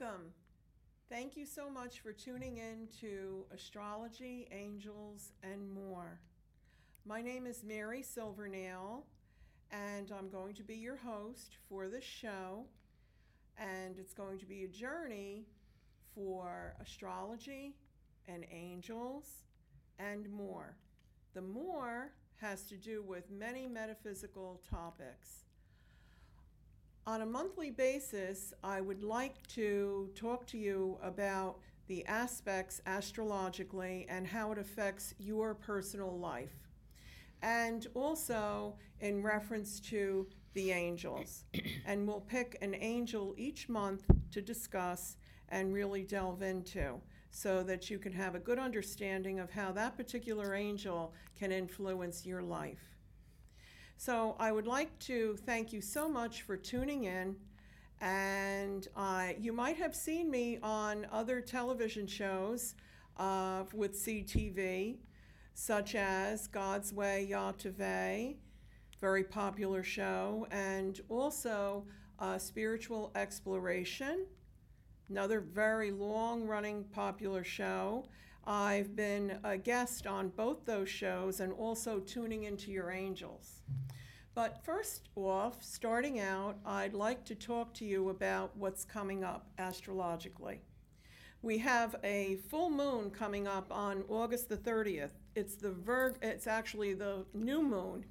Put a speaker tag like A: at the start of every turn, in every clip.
A: Welcome. Thank you so much for tuning in to Astrology, Angels, and More. My name is Mary Silvernail, and I'm going to be your host for this show. And it's going to be a journey for astrology and angels and more. The more has to do with many metaphysical topics. On a monthly basis, I would like to talk to you about the aspects astrologically and how it affects your personal life. And also in reference to the angels. And we'll pick an angel each month to discuss and really delve into so that you can have a good understanding of how that particular angel can influence your life. So I would like to thank you so much for tuning in, and you might have seen me on other television shows with CTV, such as God's Way YTVY, very popular show, and also Spiritual Exploration, another very long-running popular show. I've been a guest on both those shows and also tuning into your angels. But first off, starting out, I'd like to talk to you about what's coming up astrologically. We have a full moon coming up on August the 30th. It's actually the new moon,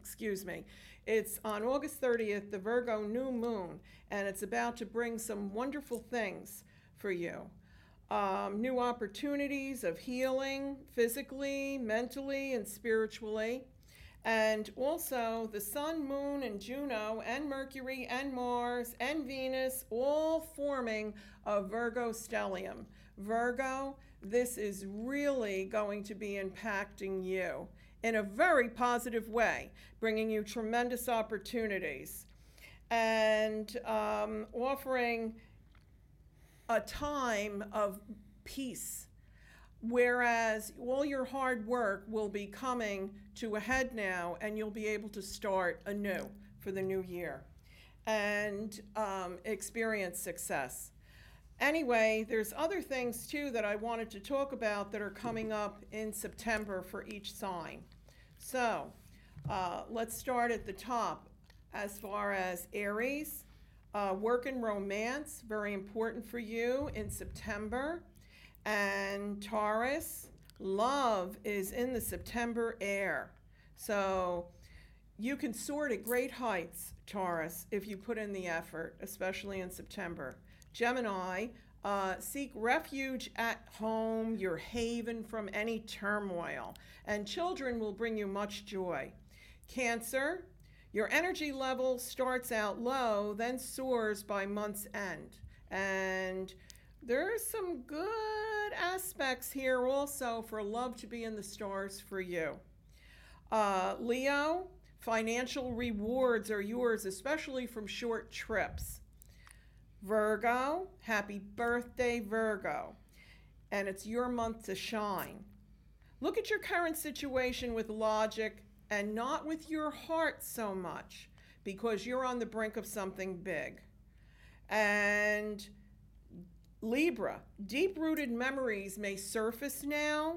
A: It's on August 30th, the Virgo New Moon, and it's about to bring some wonderful things for you. New opportunities of healing physically, mentally, and spiritually. And also the Sun, Moon, and Juno, and Mercury, and Mars, and Venus, all forming a Virgo stellium. Virgo, this is really going to be impacting you in a very positive way, bringing you tremendous opportunities and offering a time of peace. Whereas all your hard work will be coming to a head now, and you'll be able to start anew for the new year and experience success. Anyway, there's other things too that I wanted to talk about that are coming up in September for each sign. So let's start at the top. As far as Aries, work and romance, very important for you in September. And Taurus, love is in the September air. So you can soar to great heights, Taurus, if you put in the effort, especially in September. Gemini, seek refuge at home, your haven from any turmoil. And children will bring you much joy. Cancer, your energy level starts out low, then soars by month's end. And there's some good aspects here also for love to be in the stars for you. Leo, financial rewards are yours, especially from short trips. Virgo, happy birthday, Virgo. And it's your month to shine. Look at your current situation with logic and not with your heart so much, because you're on the brink of something big. And Libra, deep-rooted memories may surface now.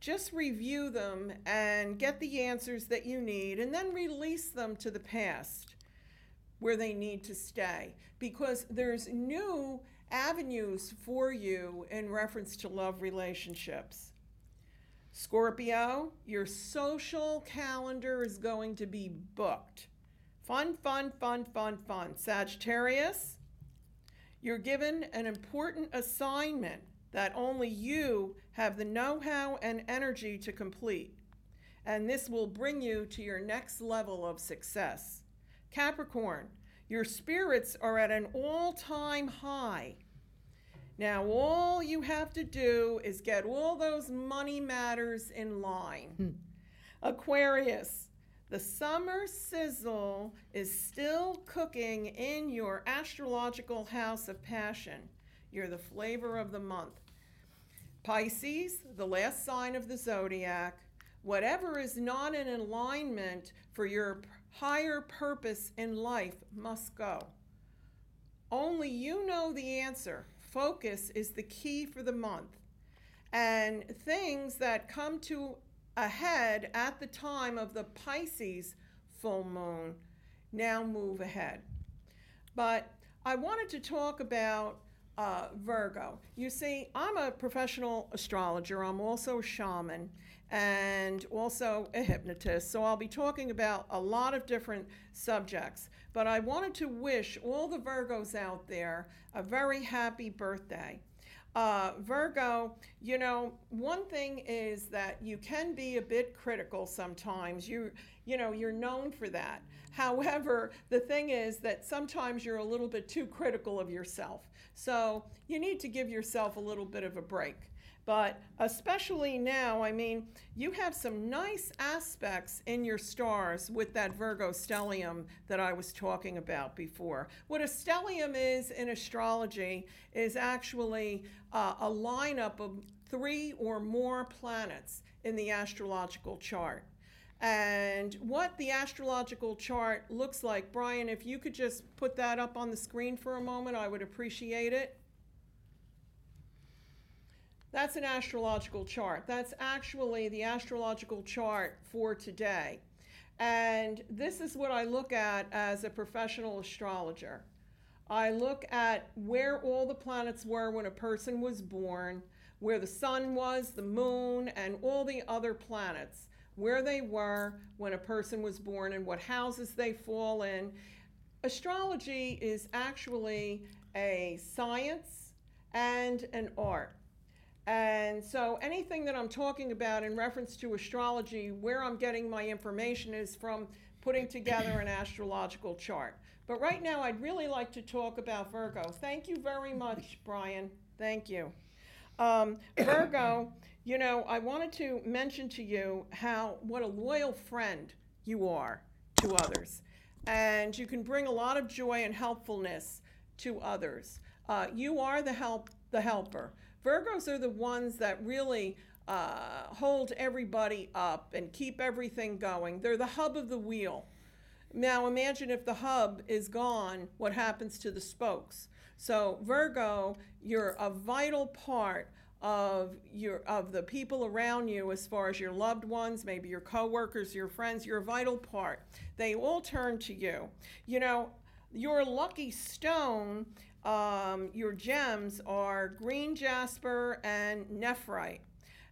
A: Just review them and get the answers that you need, and then release them to the past where they need to stay, because there's new avenues for you in reference to love relationships. Scorpio, your social calendar is going to be booked. Fun, fun, fun, fun, fun. Sagittarius, you're given an important assignment that only you have the know-how and energy to complete. And this will bring you to your next level of success. Capricorn, your spirits are at an all-time high. Now, all you have to do is get all those money matters in line. Aquarius, the summer sizzle is still cooking in your astrological house of passion. You're the flavor of the month. Pisces, the last sign of the zodiac, whatever is not in alignment for your higher purpose in life must go. Only you know the answer focus is the key for the month. And things that come to a head at the time of the Pisces full moon now move ahead. But I wanted to talk about Virgo. You see, I'm a professional astrologer. I'm also a shaman and also a hypnotist. So I'll be talking about a lot of different subjects. But I wanted to wish all the Virgos out there a very happy birthday. Virgo, you know, one thing is that you can be a bit critical sometimes. You're known for that. However, the thing is that sometimes you're a little bit too critical of yourself. So you need to give yourself a little bit of a break. But especially now, I mean, you have some nice aspects in your stars with that Virgo stellium that I was talking about before. What a stellium is in astrology is actually a lineup of 3 or more planets in the astrological chart. And what the astrological chart looks like, Brian, if you could just put that up on the screen for a moment, I would appreciate it. That's an astrological chart. That's actually the astrological chart for today. And this is what I look at as a professional astrologer. I look at where all the planets were when a person was born, where the sun was, the moon, and all the other planets, where they were when a person was born and what houses they fall in. Astrology is actually a science and an art. And so anything that I'm talking about in reference to astrology, where I'm getting my information is from putting together an astrological chart. But right now, I'd really like to talk about Virgo. Thank you very much, Brian. Thank you. Virgo, you know, I wanted to mention to you what a loyal friend you are to others. And you can bring a lot of joy and helpfulness to others. You are the helper. Virgos are the ones that really hold everybody up and keep everything going. They're the hub of the wheel. Now imagine if the hub is gone, what happens to the spokes? So Virgo, you're a vital part of the people around you as far as your loved ones, maybe your coworkers, your friends. You're a vital part. They all turn to you. You know, your lucky stone, your gems are green jasper and nephrite.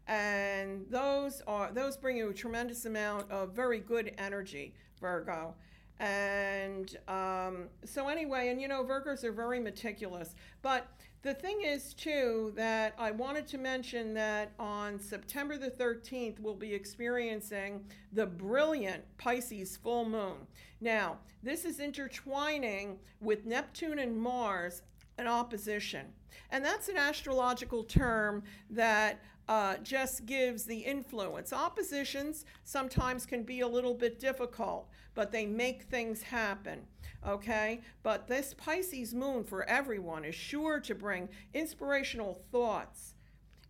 A: And those bring you a tremendous amount of very good energy, Virgo. And so anyway, and you know, Virgos are very meticulous. But the thing is, too, that I wanted to mention that on September the 13th, we'll be experiencing the brilliant Pisces full moon. Now, this is intertwining with Neptune and Mars in opposition. And that's an astrological term that just gives the influence. Oppositions sometimes can be a little bit difficult, but they make things happen, okay? But this Pisces moon for everyone is sure to bring inspirational thoughts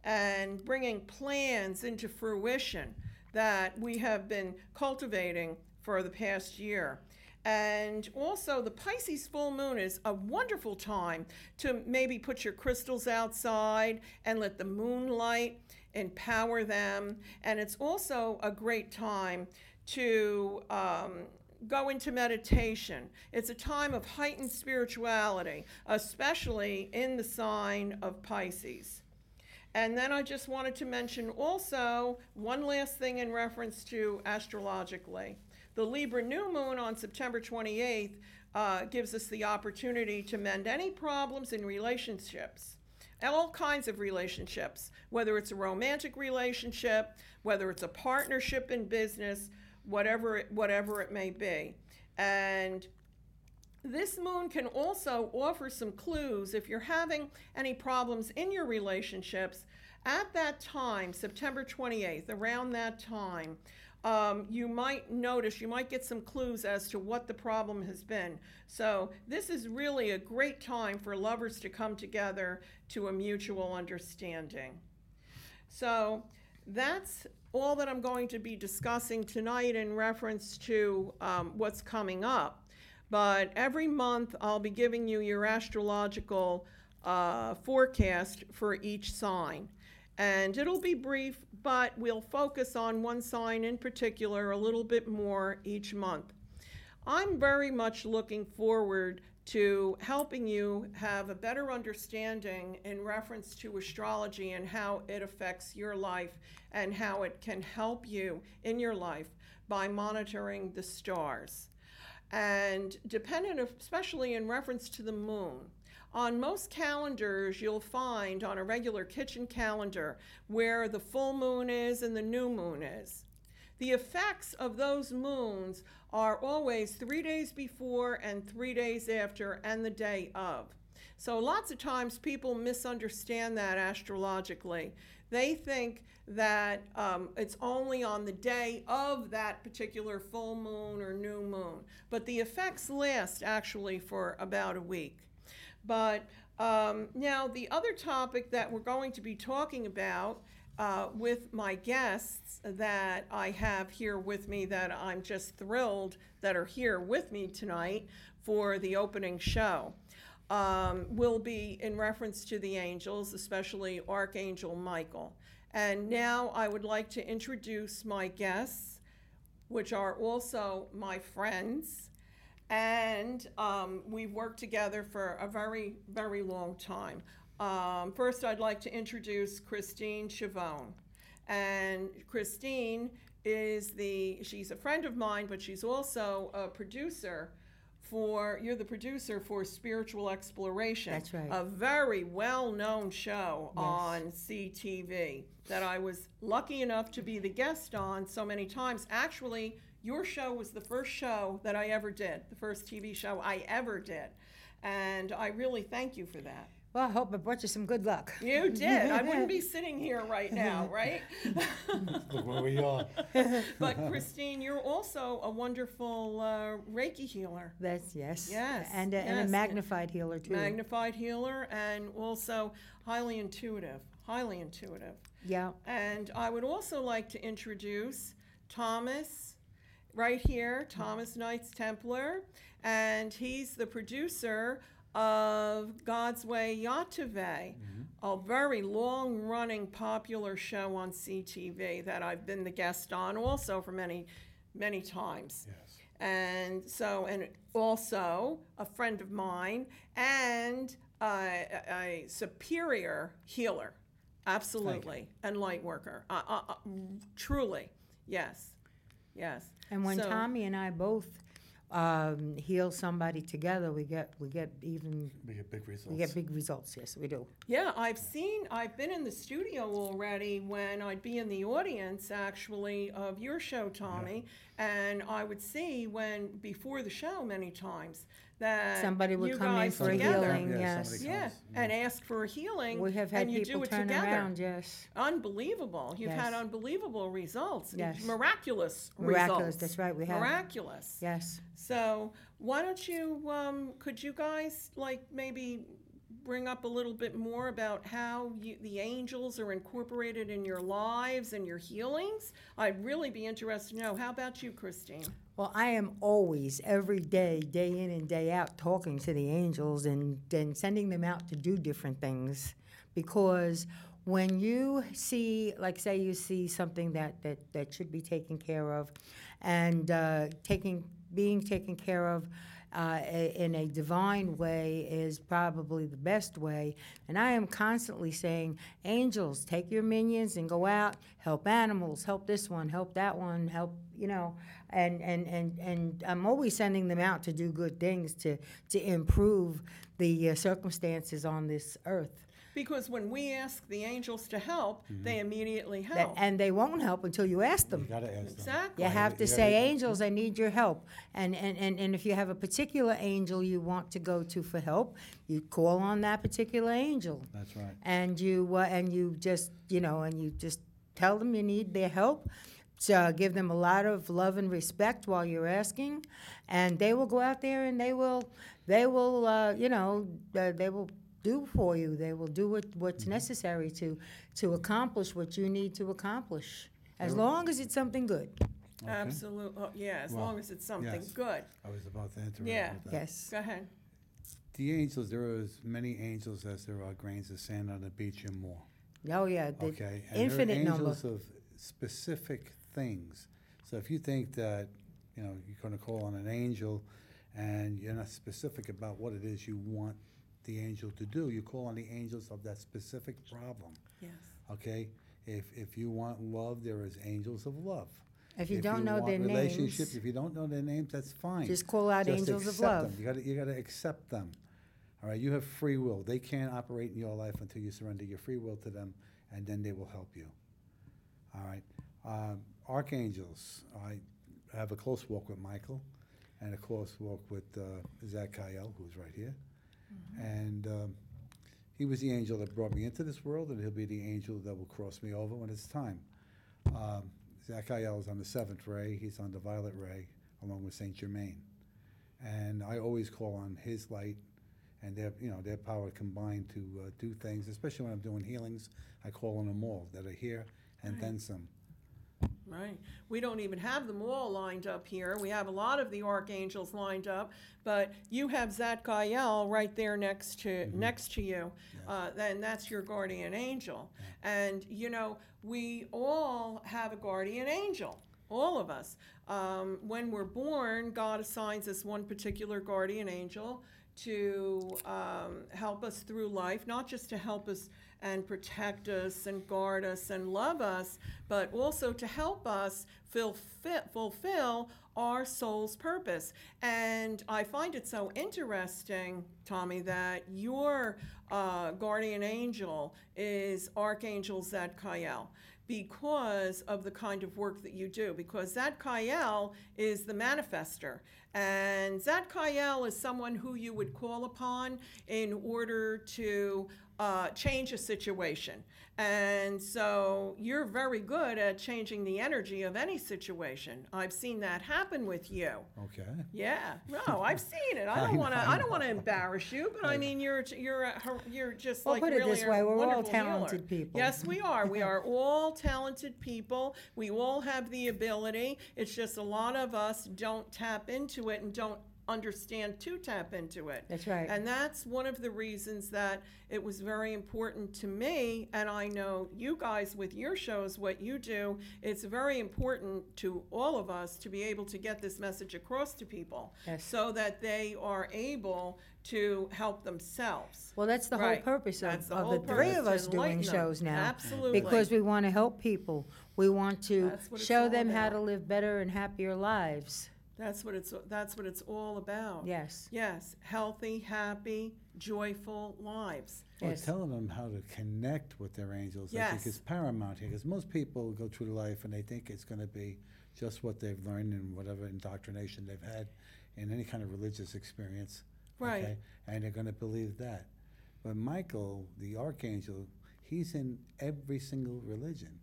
A: and bringing plans into fruition that we have been cultivating for the past year. And also the Pisces full moon is a wonderful time to maybe put your crystals outside and let the moonlight empower them. And it's also a great time to go into meditation. It's a time of heightened spirituality, especially in the sign of Pisces. And then I just wanted to mention also one last thing in reference to astrologically. The Libra New Moon on September 28th gives us the opportunity to mend any problems in relationships, all kinds of relationships, whether it's a romantic relationship, whether it's a partnership in business, whatever it may be. And this moon can also offer some clues if you're having any problems in your relationships at that time, September 28th, around that time. You might get some clues as to what the problem has been. So this is really a great time for lovers to come together to a mutual understanding. So that's all that I'm going to be discussing tonight in reference to what's coming up. But every month I'll be giving you your astrological forecast for each sign. And it'll be brief, but we'll focus on one sign in particular a little bit more each month. I'm very much looking forward to helping you have a better understanding in reference to astrology and how it affects your life and how it can help you in your life by monitoring the stars. And dependent, especially in reference to the moon, on most calendars, you'll find on a regular kitchen calendar where the full moon is and the new moon is. The effects of those moons are always 3 days before and 3 days after and the day of. So lots of times people misunderstand that astrologically. They think that it's only on the day of that particular full moon or new moon, but the effects last actually for about a week. But now the other topic that we're going to be talking about with my guests that I have here with me that I'm just thrilled that are here with me tonight for the opening show will be in reference to the angels, especially Archangel Michael. And now I would like to introduce my guests, which are also my friends. And we've worked together for a very, very long time. First, I'd like to introduce Christine Schiavone. And Christine she's a friend of mine, but she's also a producer you're the producer for Spiritual Exploration.
B: That's right.
A: A very well-known show on CTV that I was lucky enough to be the guest on so many times. Actually, your show was the first show that I ever did, the first TV show I ever did. And I really thank you for that.
B: Well, I hope I brought you some good luck.
A: You did. I wouldn't be sitting here right now, right?
C: Look where we are.
A: But Christine, you're also a wonderful Reiki healer.
B: That's yes.
A: Yes.
B: And a magnified healer too.
A: Magnified healer and also highly intuitive. Highly intuitive.
B: Yeah.
A: And I would also like to introduce Thomas, right here, Thomas Knights Templar, and he's the producer of God's Way YTVY, a very long-running popular show on CTV that I've been the guest on also for many, many times.
C: Yes.
A: And also a friend of mine and a superior healer, absolutely, and light worker, truly, yes.
B: And when Tommy and I both heal somebody together, we get big results. We get big results. Yes, we do.
A: Yeah, I've been in the studio already when I'd be in the audience actually of your show, Tommy, and I would see before the show many times that
B: somebody would
A: you
B: come in
A: guys
B: for
A: together,
B: a healing. Yes.
A: And ask for a healing.
B: We have had
A: and you
B: people
A: do it
B: turn
A: together.
B: around. Yes.
A: Unbelievable. You've
B: Yes.
A: had unbelievable results.
B: Yes.
A: Miraculous
B: Miraculous.
A: results.
B: That's right. We have.
A: Miraculous.
B: Yes.
A: So why don't you, could you guys maybe bring up a little bit more about how the angels are incorporated in your lives and your healings? I'd really be interested to know. How about you, Christine?
B: Well, I am always, every day, day in and day out, talking to the angels and then sending them out to do different things. Because when you see, like say you see something that should be taken care of and being taken care of in a divine way is probably the best way. And I am constantly saying, angels, take your minions and go out, help animals, help this one, help that one, help, and I'm always sending them out to do good things to improve the circumstances on this earth.
A: Because when we ask the angels to help, they immediately help.
B: And they won't help until you ask them.
C: You gotta ask them.
A: Exactly.
B: You have to say, angels, I need your help. And if you have a particular angel you want to go to for help, you call on that particular angel.
C: That's right.
B: And you just tell them you need their help. So give them a lot of love and respect while you're asking, and they will go out there and they will do for you. They will do what's necessary to accomplish what you need to accomplish, as long as it's something good.
C: Okay.
A: Absolutely. As long as it's something
C: yes.
A: good.
C: I was about to interrupt
A: Yeah.
C: with that.
B: Yes.
A: Go ahead.
C: The angels, there are as many angels as there are grains of sand on the beach and more.
B: Oh, yeah, the
C: Okay? And
B: infinite
C: there are
B: number.
C: angels of specific things. So if you think that, you're going to call on an angel and you're not specific about what it is you want the angel to do, you call on the angels of that specific problem.
A: Yes.
C: Okay? If you want love, there is angels of love.
B: If you don't know
C: want
B: their
C: relationships,
B: names,
C: if you don't know their names, that's fine.
B: just call out
C: Just
B: angels of
C: accept
B: love.
C: them. You got to accept them. All right, you have free will. They can't operate in your life until you surrender your free will to them, and then they will help you. All right, archangels. I have a close walk with Michael, and a close walk with Zadkiel, who's right here, and he was the angel that brought me into this world, and he'll be the angel that will cross me over when it's time. Zadkiel is on the 7th ray. He's on the violet ray, along with Saint Germain, and I always call on his light and their power combined to do things, especially when I'm doing healings. I call on them all that are here and then some.
A: Right. We don't even have them all lined up here. We have a lot of the archangels lined up, but you have Zadkiel right there next to you.
C: Yes.
A: Then that's your guardian angel. And we all have a guardian angel. All of us. When we're born, God assigns us one particular guardian angel to help us through life, not just to help us and protect us and guard us and love us, but also to help us fulfill our soul's purpose. And I find it so interesting, Tommy, that your guardian angel is Archangel Zadkiel, because of the kind of work that you do, because Zadkiel is the manifester. And Zadkiel is someone who you would call upon in order to change a situation. And so you're very good at changing the energy of any situation. I've seen that happen with you.
C: Okay.
A: Yeah, no, I've seen it. I don't want to embarrass you, but I mean, you're just
B: Well,
A: like
B: put it
A: really
B: this way,
A: a
B: we're all
A: wonderful
B: talented
A: healer.
B: people.
A: Yes, we are. We are all talented people. We all have the ability. It's just a lot of us don't tap into it and don't understand to tap into it.
B: That's right.
A: And that's one of the reasons that it was very important to me, and I know you guys with your shows, what you do, it's very important to all of us to be able to get this message across to people.
B: Yes.
A: So that they are able to help themselves.
B: Well, that's the whole
A: Right.
B: purpose
A: That's
B: of
A: the
B: the
A: whole
B: three
A: purpose,
B: of
A: to
B: us doing
A: enlighten them.
B: shows now.
A: Absolutely.
B: Because we want to help people. We want to
A: That's what it's
B: show
A: all
B: them how
A: about.
B: to live better and happier lives.
A: That's what it's all about.
B: Yes.
A: Yes, healthy, happy, joyful lives.
C: Well,
B: Yes.
C: telling them how to connect with their angels, I
A: Yes.
C: think, is paramount here. Because most people go through life and they think it's going to be just what they've learned and whatever indoctrination they've had in any kind of religious experience.
A: Right.
C: Okay? And they're going to believe that. But Michael, the archangel, he's in every single religion.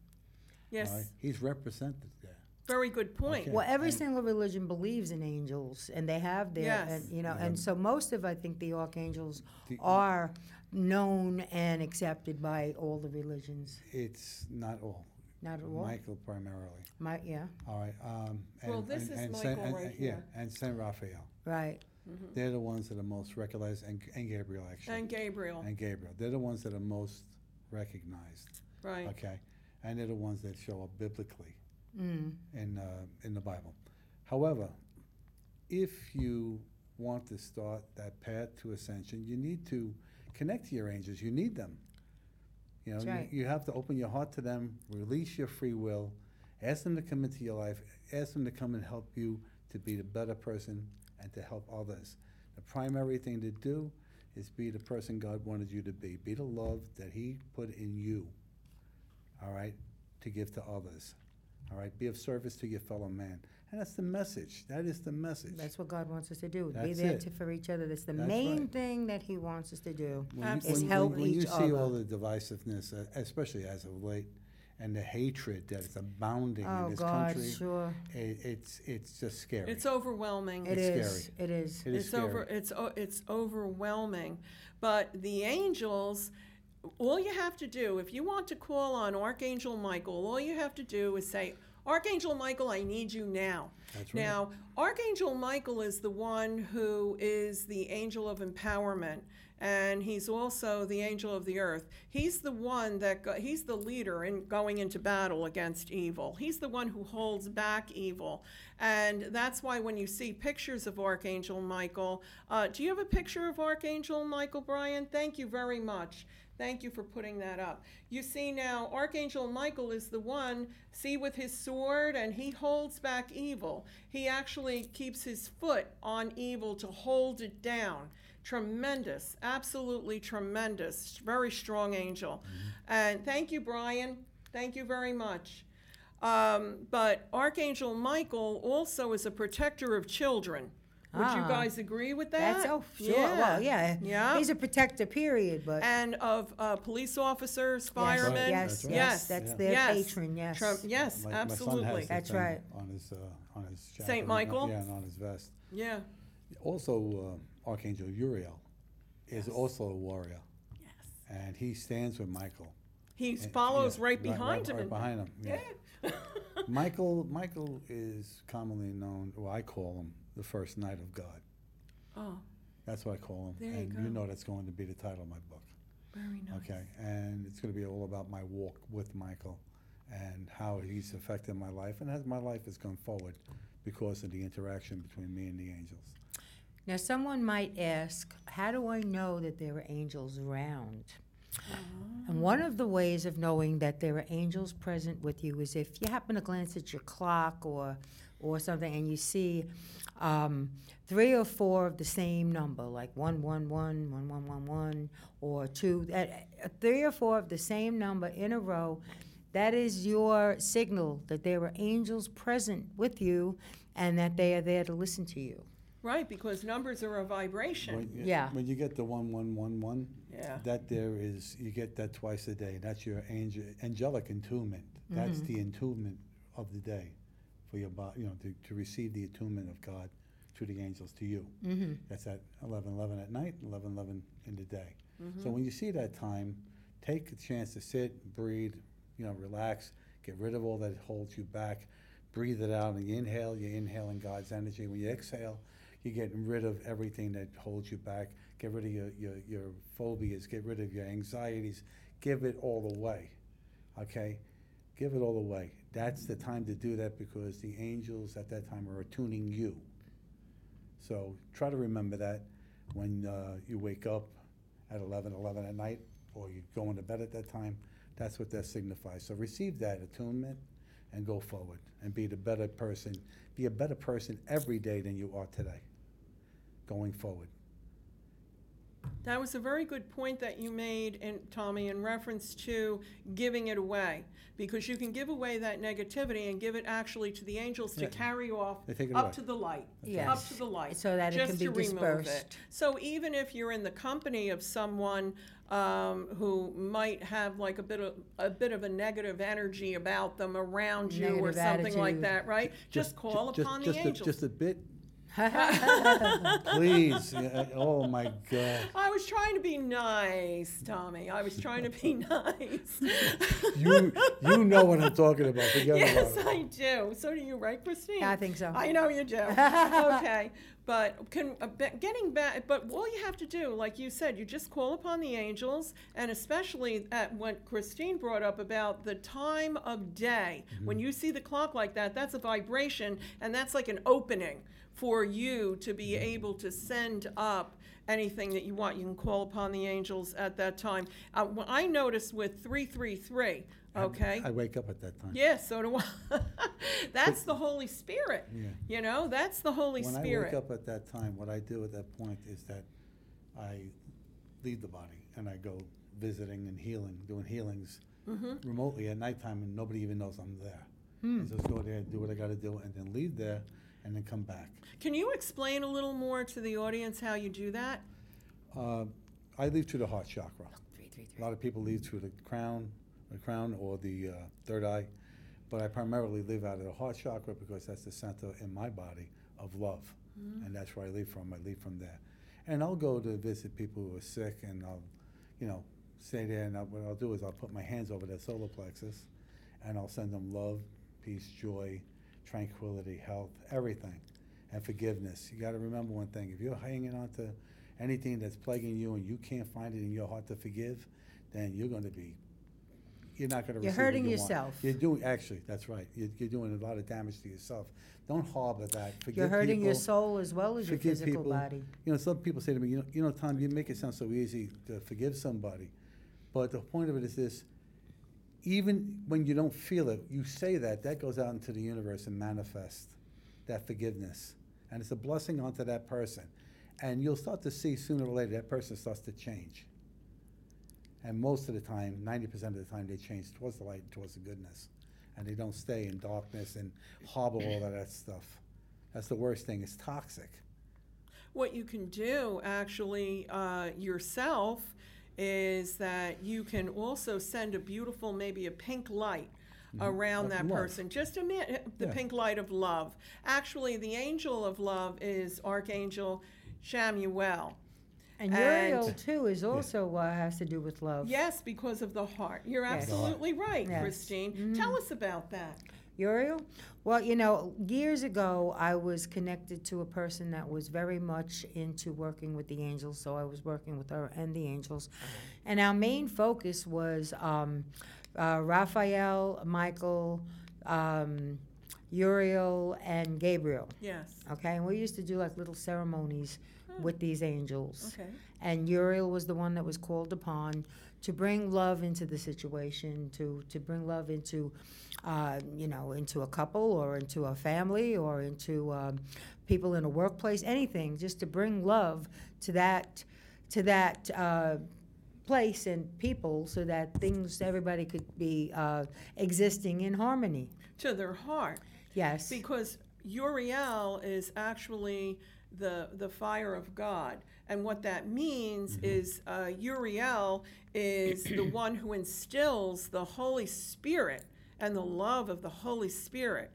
A: Yes,
C: All right? He's represented there.
A: very good point.
C: Okay.
B: Well, every
C: And-
B: single religion believes in angels, and they have their,
A: Yes.
B: and,
C: Yeah.
B: and so most of, I think, the archangels
C: The-
B: are known and accepted by all the religions.
C: It's not all.
B: Not at all.
C: Michael primarily.
B: Yeah,
C: All right.
A: Well, this is
C: and
A: Michael right here.
C: Yeah, and Saint Raphael.
B: right.
C: They're the ones that are most recognized, and Gabriel, actually.
A: And Gabriel,
C: And Gabriel. They're the ones that are most recognized,
A: right.
C: okay? And they're the ones that show up biblically
B: Mm.
C: in the Bible. However, if you want to start that path to ascension, you need to connect to your angels. You need them. You know,
B: That's right.
C: you have to open your heart to them, release your free will, ask them to come into your life, ask them to come and help you to be the better person and to help others. The primary thing to do is be the person God wanted you to be. Be the love that He put in you, all right, to give to others, all right? Be of service to your fellow man. And that's the message. That is the message.
B: That's what God wants us to do. Be
C: That's
B: there
C: it.
B: for each other. That's the
C: That's
B: main
C: right.
B: thing that He wants us to do.
A: Absolutely.
B: Is help
C: when you
B: each
C: see all
B: other.
C: the divisiveness, especially as of late, and the hatred that is abounding
B: Oh,
C: in this
B: God,
C: country,
B: sure.
C: it's just scary.
A: It's overwhelming.
B: It
C: It's
B: is.
C: scary.
B: It is.
C: It is scary.
A: It's overwhelming. But the angels, all you have to do, if you want to call on Archangel Michael, all you have to do is say, Archangel Michael, I need you now.
C: That's right.
A: Now, Archangel Michael is the one who is the angel of empowerment, and he's also the angel of the earth. He's the one he's the leader in going into battle against evil. He's the one who holds back evil. And that's why when you see pictures of Archangel Michael, do you have a picture of Archangel Michael, Brian? Thank you very much. Thank you for putting that up. You see now, Archangel Michael is the one, see, with his sword, and he holds back evil. He actually keeps his foot on evil to hold it down. Tremendous, absolutely tremendous, very strong angel. And thank you, Brian. Thank you very much. But Archangel Michael also is a protector of children. Would you guys agree with that?
B: That's sure.
A: Yeah.
B: Well, yeah.
A: Yeah.
B: He's a protector, period. But
A: And of police officers, firemen.
B: yes,
C: Right.
B: yes,
C: That's right.
B: that's
C: Yeah.
B: their
A: Yes.
B: patron. Yes.
A: Yes,
C: My son
A: absolutely.
C: has the
B: That's
C: thing
B: right.
C: on his jacket.
A: Saint Michael?
C: Yeah, and on his vest.
A: Yeah.
C: Also, Archangel Uriel is also a warrior,
A: Yes.
C: and he stands with Michael.
A: He
C: And-
A: follows
C: yeah,
A: right behind him.
C: Right
A: and-
C: behind him. Yeah. Michael is commonly known, well, I call him the first Knight of God.
A: Oh,
C: That's what I call him.
A: There you
C: And
A: go.
C: you know that's going to be the title of my book.
A: very nice.
C: Okay, and it's going to be all about my walk with Michael and how he's affected my life and as my life has gone forward because of the interaction between me and the angels.
B: Now, someone might ask, how do I know that there are angels around? And one of the ways of knowing that there are angels present with you is if you happen to glance at your clock or something and you see 3 or 4 of the same number, like 111, 1111, or 2, 3 or 4 of the same number in a row, that is your signal that there are angels present with you and that they are there to listen to you.
A: Right, because numbers are a vibration.
B: Yeah.
C: When you get the 1111,
A: Yeah.
C: that there is, you get that twice a day. That's your angelic attunement. That's the attunement of the day for your body, to receive the attunement of God through the angels to you. That's at 11:11 at night, 11:11 in the day. So when you see that time, take a chance to sit, breathe, relax, get rid of all that holds you back, breathe it out, and you're inhaling God's energy. When you exhale, you're getting rid of everything that holds you back. Get rid of your phobias, get rid of your anxieties, give it all away, okay? Give it all away. That's the time to do that because the angels at that time are attuning you. So try to remember that when you wake up at 11:11 at night or you go into bed at that time, that's what that signifies. So receive that attunement and go forward and be the better person. Be a better person every day than you are today, going forward.
A: That was a very good point that you made, Tommy, in reference to giving it away. Because you can give away that negativity and give it actually to the angels to
C: Yeah.
A: carry off
C: They take it
A: up
C: away.
A: to the light.
B: Yes.
A: Up to the light.
B: So that it
A: just
B: can be
A: to remove
B: dispersed.
A: it. So even if you're in the company of someone who might have like a bit of a negative energy about them around you or
B: Negative
A: something like
B: attitude.
A: that, right? Just call upon the angels.
C: Just a bit. Please. Oh, my God.
A: I was trying to be nice, Tommy. I was trying to be nice.
C: You know what I'm talking about. Forget
A: Yes,
C: about it.
A: I do. So do you, right, Christine?
B: I think so.
A: I know you do. Okay, but getting back, but all you have to do, like you said, you just call upon the angels, and especially at what Christine brought up about the time of day. When you see the clock like that, that's a vibration, and that's like an opening for you to be able to send up anything that you want. You can call upon the angels at that time. What I noticed with 333, okay?
C: I wake up at that time.
A: Yeah, so do I. That's the Holy Spirit.
C: Yeah.
A: That's the Holy
C: When
A: Spirit.
C: I wake up at that time, what I do at that point is that I leave the body and I go visiting and healing, doing healings remotely at nighttime, and nobody even knows I'm there. I just go there, do what I got to do, and then leave there, and then come back.
A: Can you explain a little more to the audience how you do that?
C: I leave through the heart chakra. A lot of people leave through the crown or the third eye, but I primarily live out of the heart chakra because that's the center in my body of love, and that's where I leave from. I leave from there, and I'll go to visit people who are sick, and I'll, stay there. And what I'll do is I'll put my hands over their solar plexus, and I'll send them love, peace, joy, tranquility, health, everything, and forgiveness. You got to remember one thing: if you're hanging on to anything that's plaguing you and you can't find it in your heart to forgive, then you're not going to receive
B: You're
C: what
B: hurting
C: you
B: yourself.
C: want. You're doing, actually, that's right. You're doing a lot of damage to yourself. Don't harbor that. Forgive
B: You're hurting
C: people.
B: your soul as well as your
C: Forgive
B: physical
C: people.
B: body.
C: You know, some people say to me, Tom, you make it sound so easy to forgive somebody. But the point of it is this: even when you don't feel it, you say that goes out into the universe and manifests that forgiveness. And it's a blessing onto that person. And you'll start to see sooner or later that person starts to change. And most of the time, 90% of the time, they change towards the light and towards the goodness. And they don't stay in darkness and harbor all of that stuff. That's the worst thing. It's toxic.
A: What you can do actually yourself is that you can also send a beautiful, maybe a pink light around
C: Of
A: that
C: love.
A: person. Just the
C: Yeah.
A: pink light of love. Actually, the angel of love is Archangel Michael.
B: And
A: And-
B: Uriel, too, is also has to do with love.
A: Yes, because of the heart. You're
B: Yes.
A: absolutely right,
B: Yes.
A: Christine. Tell us about that.
B: Uriel? Well, years ago, I was connected to a person that was very much into working with the angels, so I was working with her and the angels. And our main focus was Raphael, Michael, Uriel, and Gabriel.
A: Yes.
B: Okay, and we used to do like little ceremonies with these angels.
A: Okay.
B: And Uriel was the one that was called upon to bring love into the situation, to bring love into, into a couple or into a family or into people in a workplace, anything, just to bring love to that place and people, so that everybody could be existing in harmony.
A: To their heart.
B: Yes.
A: Because Uriel is actually the fire of God. And what that means is Uriel is the one who instills the Holy Spirit and the love of the Holy Spirit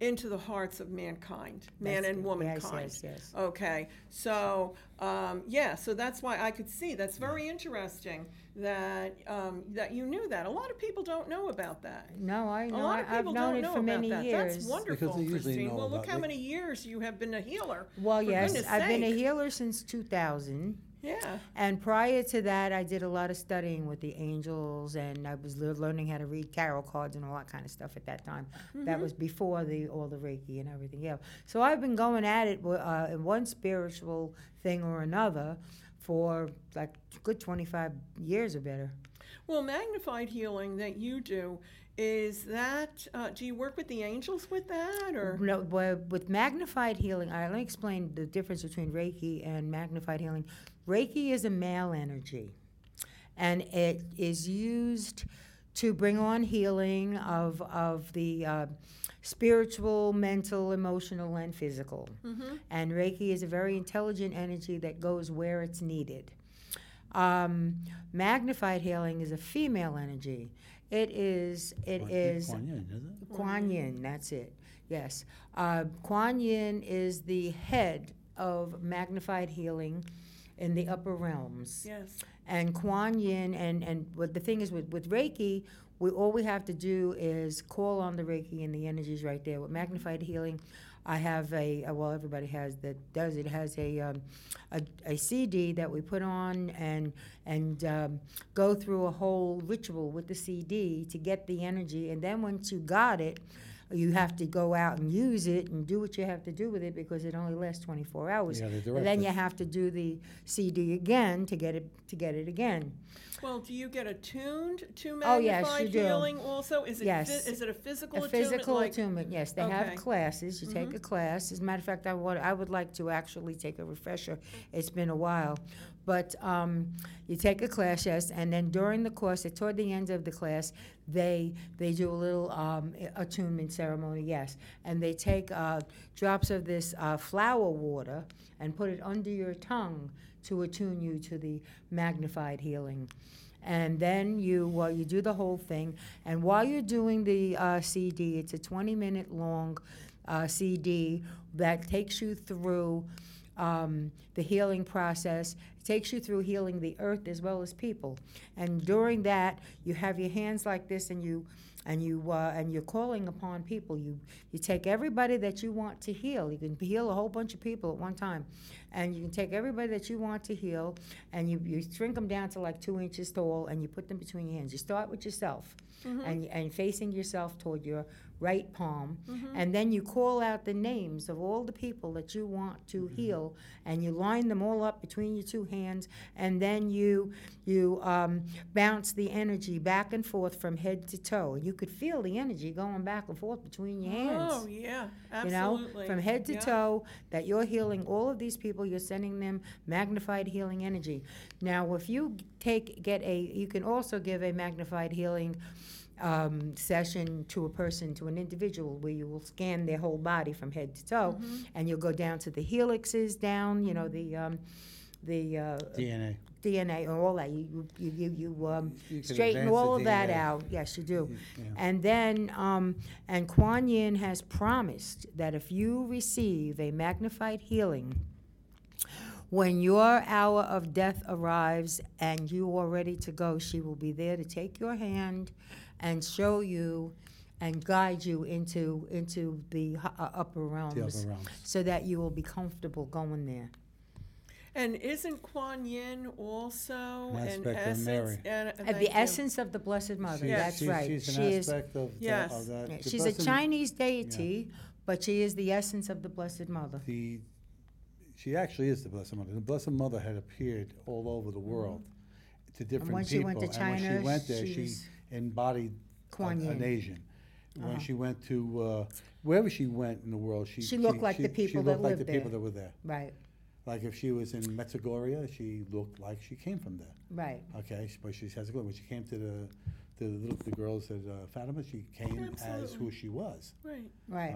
A: into the hearts of mankind, man and womankind.
B: Yes.
A: Okay, so so that's why I could see. That's very interesting that that you knew that. A lot of people don't know about that.
B: No, I
A: A
B: know.
A: lot of
B: I've
A: people
B: known
A: don't
B: it
A: know
B: for
A: about
B: many
A: that.
B: years.
A: That's wonderful,
C: Because they usually
A: Christine.
C: know
A: Well, look
C: about
A: how
C: it.
A: many years you have been a healer.
B: Well,
A: for
B: yes,
A: goodness
B: I've been a
A: sake.
B: healer since 2000.
A: Yeah.
B: And prior to that, I did a lot of studying with the angels, and I was learning how to read tarot cards and all that kind of stuff at that time. That was before all the Reiki and everything else. So I've been going at it in one spiritual thing or another for like a good 25 years or better.
A: Well, magnified healing that you do, is that, do you work with the angels with that, or?
B: No, with magnified healing, let me explain the difference between Reiki and magnified healing. Reiki is a male energy, and it is used to bring on healing of the spiritual, mental, emotional, and physical. And Reiki is a very intelligent energy that goes where it's needed. Magnified healing is a female energy. It is
C: Kuan Yin, isn't it?
B: Kuan Yin, that's it. Yes. Kuan Yin is the head of magnified healing in the upper realms.
A: Yes.
B: And Kuan Yin, and what the thing is with Reiki, all we have to do is call on the Reiki and the energies right there. With magnified healing, I have everybody has that does it, has a CD that we put on and go through a whole ritual with the CD to get the energy. And then once you got it, you have to go out and use it and do what you have to do with it, because it only lasts 24 hours.
C: Yeah, the
B: And then
C: directives.
B: you have to do the CD again to get it again.
A: Well, do you get attuned to
B: Oh, yes,
A: magnified
B: you do.
A: healing also? Is it
B: Yes.
A: is it a physical
B: A
A: attunement?
B: physical
A: like,
B: attunement, yes. They
A: Okay.
B: have classes. You take a class. As a matter of fact, I would like to actually take a refresher. It's been a while. But you take a class, yes, and then during the course, toward the end of the class, they do a little attunement ceremony, yes. And they take drops of this flower water and put it under your tongue to attune you to the magnified healing. And then you do the whole thing. And while you're doing the CD, it's a 20-minute long CD that takes you through the healing process. It takes you through healing the earth as well as people. And during that, you have your hands like this, and and you're calling upon people. You take everybody that you want to heal. You can heal a whole bunch of people at one time, and you can take everybody that you want to heal, and you shrink them down to like 2 inches tall, and you put them between your hands. You start with yourself, and facing yourself toward your right palm, and then you call out the names of all the people that you want to heal, and you line them all up between your 2 hands, and then you bounce the energy back and forth from head to toe. You could feel the energy going back and forth between your hands.
A: Oh, yeah, absolutely.
B: From head to toe, that you're healing all of these people, you're sending them magnified healing energy. Now, if you you can also give a magnified healing session to a person, to an individual, where you will scan their whole body from head to toe, and you'll go down to the helixes, down, the DNA and all that. You straighten all of that out. Yes, you do.
C: Yeah.
B: And then, and Kuan Yin has promised that if you receive a magnified healing, when your hour of death arrives and you are ready to go, she will be there to take your hand and show you and guide you into the upper realms, so that you will be comfortable going there.
A: And isn't Kuan Yin also
C: An
A: an
C: aspect of
A: essence?
C: Mary.
B: The essence of the Blessed Mother.
A: Yes.
B: That's right.
C: She's
B: She
C: an
B: is.
C: aspect of
A: Yes.
C: of that.
B: Yeah,
C: The
B: she's a
C: Blessed-
B: Chinese deity, but she is the essence of the Blessed Mother.
C: She actually is the Blessed Mother. The Blessed Mother had appeared all over the world to different
B: when
C: people.
B: she went to
C: And
B: China,
C: when she went there,
B: she
C: she
B: was
C: embodied
B: Kuan
C: an
B: Yin.
C: Asian. When she went to wherever she went in the world,
B: She looked like the people that
C: looked like
B: lived
C: the people
B: there.
C: that were there.
B: Right,
C: Like if she was in Medjugorje, she looked like she came from there.
B: right.
C: Okay, but she has a clue. When she came to the girls at Fatima, she came as
A: Absolutely.
C: who she was.
A: Right,
B: Right.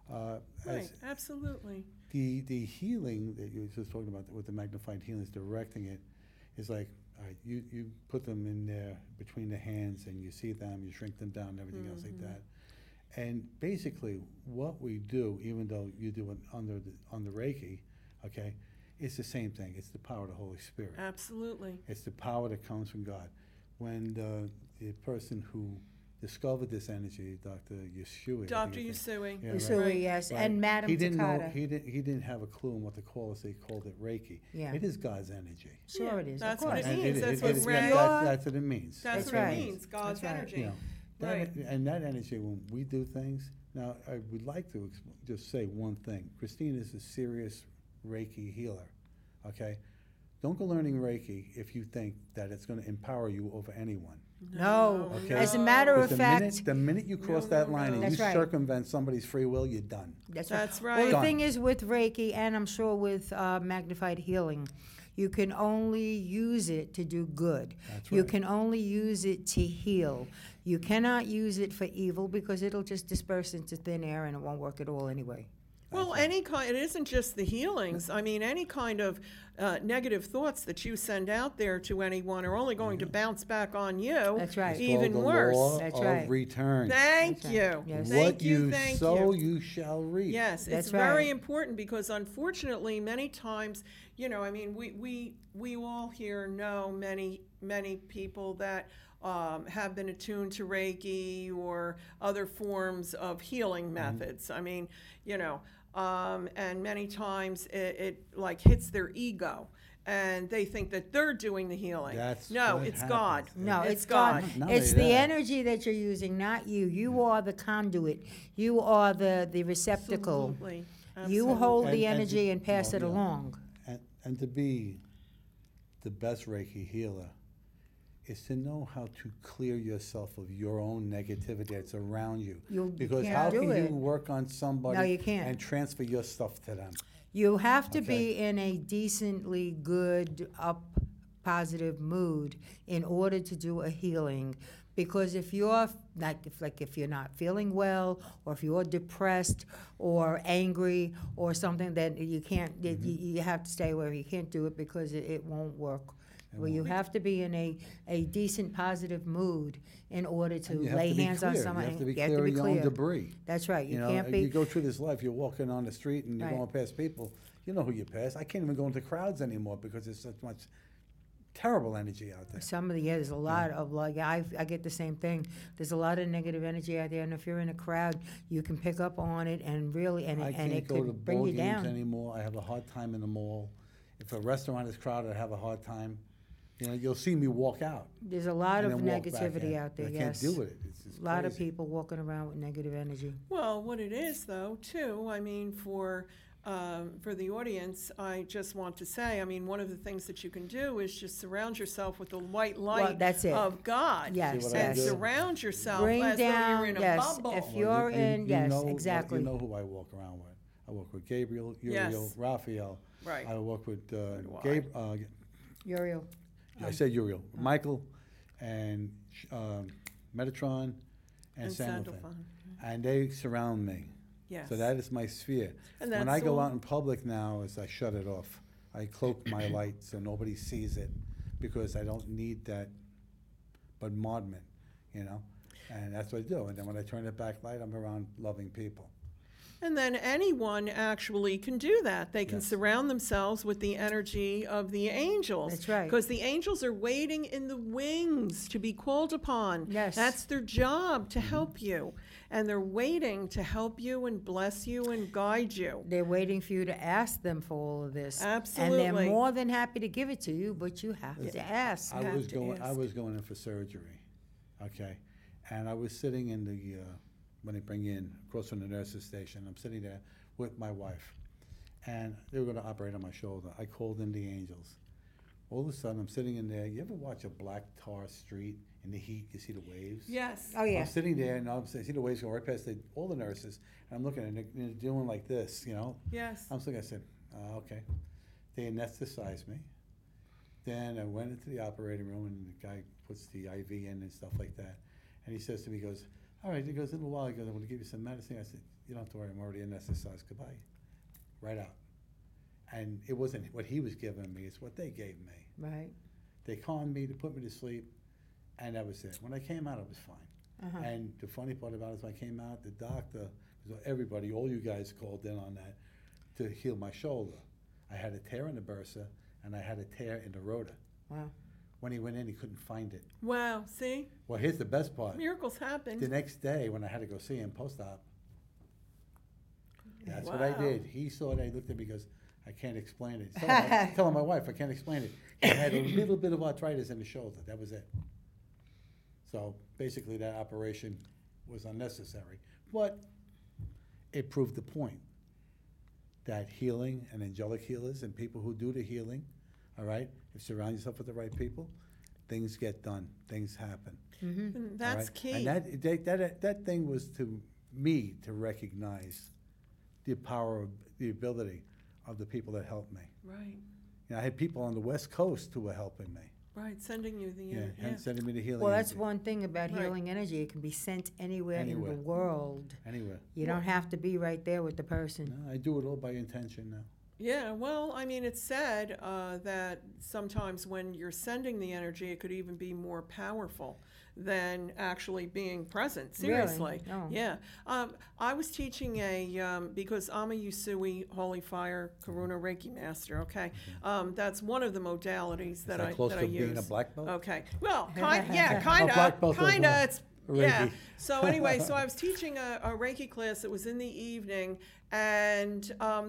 C: All right.
A: right, absolutely.
C: The healing that you were just talking about with the magnified healing is directing it is like, all right, you put them in there between the hands and you see them, you shrink them down and everything else like that. And basically what we do, even though you do it on the Reiki, okay, it's the same thing. It's the power of the Holy Spirit.
A: Absolutely.
C: It's the power that comes from God. When the person who discovered this energy, Dr. Yusui.
A: Dr. Yusui.
C: Yeah,
B: Usui,
C: right.
B: yes,
C: Right.
B: and Madam
C: He didn't know.
B: Takata.
C: He didn't have a clue on what to call it. So he called it Reiki.
B: Yeah.
C: It is God's energy.
B: Sure
A: Yeah,
B: it is, of
A: that's what
B: course.
A: it
C: And
A: means. That's what
C: it-
A: red-
C: that's what it means.
A: That's
B: That's
A: what
B: right.
A: it means, God's
B: That's right.
A: energy.
C: You know,
A: Right.
C: and that energy, when we do things, now I would like to just say one thing. Christine is a serious Reiki healer, okay? Don't go learning Reiki if you think that it's going to empower you over anyone.
B: No,
C: Okay.
B: as a matter of
C: Because
B: fact,
C: the minute you cross
A: No,
C: that
A: no,
C: line
A: no.
C: and
B: That's
C: you
B: right.
C: circumvent somebody's free will, you're done.
B: that's
A: That's
B: Well,
A: right.
B: the
C: Done.
B: thing is with Reiki, and I'm sure with magnified healing, you can only use it to do good.
C: That's
B: You
C: right.
B: can only use it to heal. You cannot use it for evil because it'll just disperse into thin air and it won't work at all anyway.
A: Well, any kind, it isn't just the healings. I mean, any kind of negative thoughts that you send out there to anyone are only going to bounce back on you.
B: That's right.
C: It's
A: Even
C: called the
A: worse.
C: law
B: That's
C: of
B: right.
C: return.
A: Thank
B: That's
A: you.
B: right. Yes.
A: Thank
C: What
A: you,
C: you
A: thank
C: sow,
A: you.
C: you shall reap.
A: Yes,
B: That's
A: it's very
B: right.
A: important because unfortunately, many times, you know, I mean, we all here know many people that have been attuned to Reiki or other forms of healing methods. I mean, you know, and many times it like hits their ego. And they think that they're doing the healing. No,
C: what
A: it's
C: happens.
A: God.
B: No,
A: It's
B: it's God.
C: Not
B: It's
C: only
B: the
C: that.
B: energy that you're using, not you. You are the conduit. You are the receptacle.
A: Absolutely.
B: You hold
C: And-
B: the
C: and
B: energy
C: to-
B: and pass
C: well,
B: it
C: yeah.
B: along.
C: And to be the best Reiki healer is to know how to clear yourself of your own negativity that's around you.
B: You
C: Because
B: can't
C: how
B: do
C: can
B: it.
C: you work on somebody
B: No, you can't.
C: and transfer your stuff to them?
B: You have to
C: Okay.
B: be in a decently good, up, positive mood in order to do a healing. Because if you're if you're not feeling well, or if you're depressed or angry or something, then you can't. You have to stay away. You can't do it because it won't work. Well, you have to be in a decent, positive mood in order to
C: And you have
B: lay
C: to be
B: hands on
C: clear.
B: someone.
C: You have to be
B: You
C: clear of your own debris.
B: That's right. You
C: You know,
B: can't
C: you
B: be.
C: go through this life, you're walking on the street and you're
B: Right.
C: going past people. You know who you pass. I can't even go into crowds anymore because there's such much terrible energy out there.
B: Some of the, there's a lot of, like, I get the same thing. There's a lot of negative energy out there, and if you're in a crowd, you can pick up on it and really, and
C: I
B: it,
C: can't
B: and it
C: go to
B: could bring
C: ball
B: you
C: games
B: down.
C: anymore. I have a hard time in the mall. If a restaurant is crowded, I have a hard time. You know, you'll see me walk out.
B: There's a lot
C: and
B: of
C: then walk back
B: negativity
C: in.
B: out there,
C: I
B: yes.
C: can't deal with it. It's just
B: A lot of
C: crazy.
B: people walking around with negative energy.
A: Well, what it is, though, too, I mean, for the audience, I just want to say, I mean, one of the things that you can do is just surround yourself with the white light
B: that's it.
A: of God.
B: Yes,
C: what I
A: And
C: do?
A: surround yourself
B: Bring
A: as though
B: down,
A: you're in a
B: yes,
A: bubble.
B: if
C: Well,
B: you're in, yes,
C: know,
B: exactly.
C: You know who I walk around with. I walk with Gabriel,
A: Yes.
C: Uriel, Raphael.
A: Right.
C: I walk with
A: do I.
B: Uriel.
C: I said Uriel, Michael, and Metatron, and Sandalphon.
A: Sandalphon.
C: And they surround me.
A: Yes.
C: So that is my sphere.
A: And
C: When
A: that's
C: I go
A: all-
C: out in public now, is I shut it off. I cloak my light so nobody sees it, because I don't need that bombardment, you know? And that's what I do. And then when I turn it back light, I'm around loving people.
A: And then anyone actually can do that. They can
C: Yes.
A: surround themselves with the energy of the angels.
B: That's right.
A: Because the angels are waiting in the wings to be called upon.
B: Yes.
A: That's their job, to help you. And they're waiting to help you and bless you and guide you.
B: They're waiting for you to ask them for all of this. And
A: Absolutely.
B: they're more than happy to give it to you, but you have to ask.
A: have
C: I was
A: to
C: going. I
A: ask.
C: was going in for surgery, okay, and I was sitting in the when they bring you in across from the nurses station. I'm sitting there with my wife, and they were going to operate on my shoulder. I called in the angels. All of a sudden, I'm sitting in there. You ever watch a black tar street in the heat? You see the waves.
A: Yes.
B: Oh, yeah.
C: I'm sitting there, and I see the waves going right past all the nurses, and I'm looking, and they're doing like this, you know.
A: Yes.
C: I'm looking. I said, okay. They anesthetized me. Then I went into the operating room, and the guy puts the IV in and stuff like that. And he says to me, he goes, all right. He goes, in a little while, he goes, I'm going to give you some medicine. I said, you don't have to worry. I'm already anesthetized. Goodbye. Right out. And it wasn't what he was giving me. It's what they gave me.
B: Right.
C: They calmed me to put me to sleep, and that was it. When I came out, I was fine.
B: Uh-huh.
C: And the funny part about it is when I came out, the doctor, everybody, all you guys called in on that to heal my shoulder. I had a tear in the bursa, and I had a tear in the rota.
B: Wow.
C: When he went in, he couldn't find it.
A: Wow. See?
C: Well, here's the best part.
A: Miracles happen.
C: The next day, when I had to go see him post-op, that's what I
A: Wow.
C: did. He saw it, he looked at me, goes, I can't explain it. Telling my wife, I can't explain it. He had a little bit of arthritis in the shoulder. That was it. So basically, that operation was unnecessary. But it proved the point that healing and angelic healers and people who do the healing, all right, if you surround yourself with the right people, things get done, things happen.
B: Mm-hmm.
A: And
C: all
A: that's
C: right?
A: key.
C: And that thing was to me to recognize the power, the ability of the people that helped me.
A: Right.
C: You know, I had people on the West Coast who were helping me.
A: Right. Sending you the
C: And sending me the healing.
B: Well, that's
C: energy.
B: one thing about
A: Right.
B: healing energy. It can be sent anywhere in
C: Anywhere.
B: the world.
C: Anyway,
B: You don't have to be right there with the person.
C: no, I do it all by intention now.
A: Yeah, well, I mean, it's said that sometimes when you're sending the energy, it could even be more powerful than actually being present. Seriously.
B: Oh.
A: Yeah. I was teaching because I'm a Usui Holy Fire Karuna Reiki Master, okay? That's one of the modalities that I
C: close
A: that
C: to
A: I use.
C: being a black belt?
A: Okay. Well,
C: A
A: kinda.
C: black belt of
A: It's yeah.
C: Reiki.
A: So anyway, so I was teaching a Reiki class. It was in the evening, and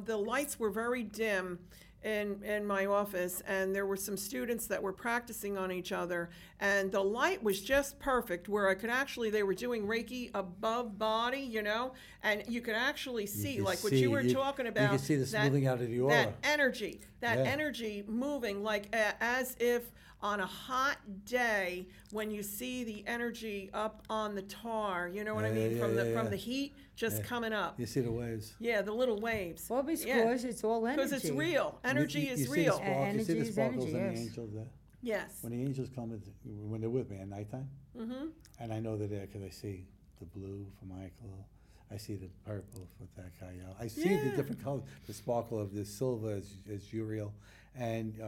A: the lights were very dim in my office, and there were some students that were practicing on each other, and the light was just perfect where I could actually, they were doing Reiki above body, you know, and you could actually see,
C: can
A: like what
C: see-
A: you were
C: you-
A: talking
C: you
A: about.
C: can see the
A: that-
C: smoothing out of the
A: That
C: aura.
A: energy,
C: Yeah.
A: energy moving like as if on a hot day when you see the energy up on the tar, you know what I
C: Yeah,
A: mean,
C: yeah,
A: from
C: yeah,
A: the
C: yeah.
A: heat just
C: Yeah.
A: coming up.
C: You see the waves.
A: Yeah, the little waves.
B: Well, because
A: Yeah.
B: it's all energy.
A: Because it's real. Energy
C: You
A: is
C: see the
A: real.
C: spark- you see
B: Energy
C: the
B: is
C: sparkles
B: energy,
C: in the
B: yes.
C: angels there?
A: Yes.
C: When the angels come, when they're with me at nighttime,
A: Mm-hmm.
C: and I know they're there because I see the blue for Michael, I see the purple for that guy. I see the
A: Yeah.
C: different colors, the sparkle of the silver is Uriel, and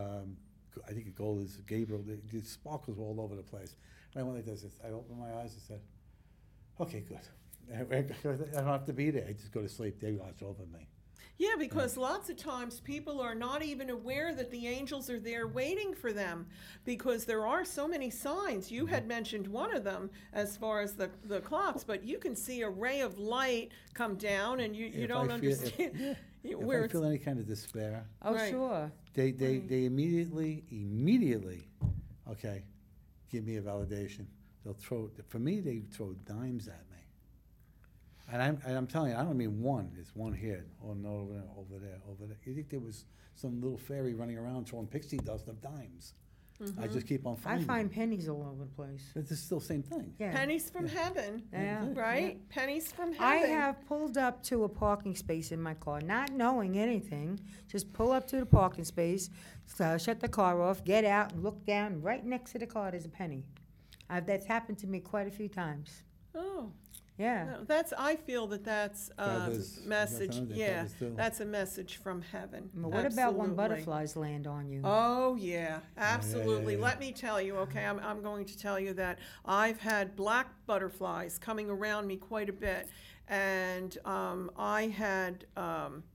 C: I think the gold is Gabriel. The sparkles were all over the place. And I went like this. I opened my eyes and said, okay, good. I don't have to be there. I just go to sleep. They watch over me.
A: Yeah, because lots of times people are not even aware that the angels are there waiting for them, because there are so many signs. You had mentioned one of them as far as the clocks, but you can see a ray of light come down and you
C: If
A: don't
C: I feel-
A: understand
C: If
A: where
C: I
A: it's.
C: feel any kind of despair,
B: Oh,
A: Right.
B: sure.
C: they immediately, okay, give me a validation. For me, they throw dimes at me. And I'm telling you, I don't mean one. It's one here. Oh, no, over there. You think there was some little fairy running around throwing pixie dust of dimes. I just keep on
B: I
C: finding
B: find
C: them.
B: pennies all over the place.
C: But it's still the same thing.
B: Yeah.
A: Pennies from heaven,
B: Yeah.
A: right? Pennies from
B: I
A: heaven.
B: have pulled up to a parking space in my car, not knowing anything. Just pull up to the parking space, shut the car off, get out, and look down. Right next to the car, there's a penny. That's happened to me quite a few times.
A: Oh.
B: Yeah.
A: No, I feel that's a
C: God is-
A: message.
C: that's another
A: Yeah,
C: God is still-
A: that's a message from heaven.
B: But what about when
A: Absolutely.
B: butterflies land on you?
A: Oh yeah, absolutely.
C: yeah.
A: Let me tell you. Okay, I'm going to tell you that I've had black butterflies coming around me quite a bit, and I had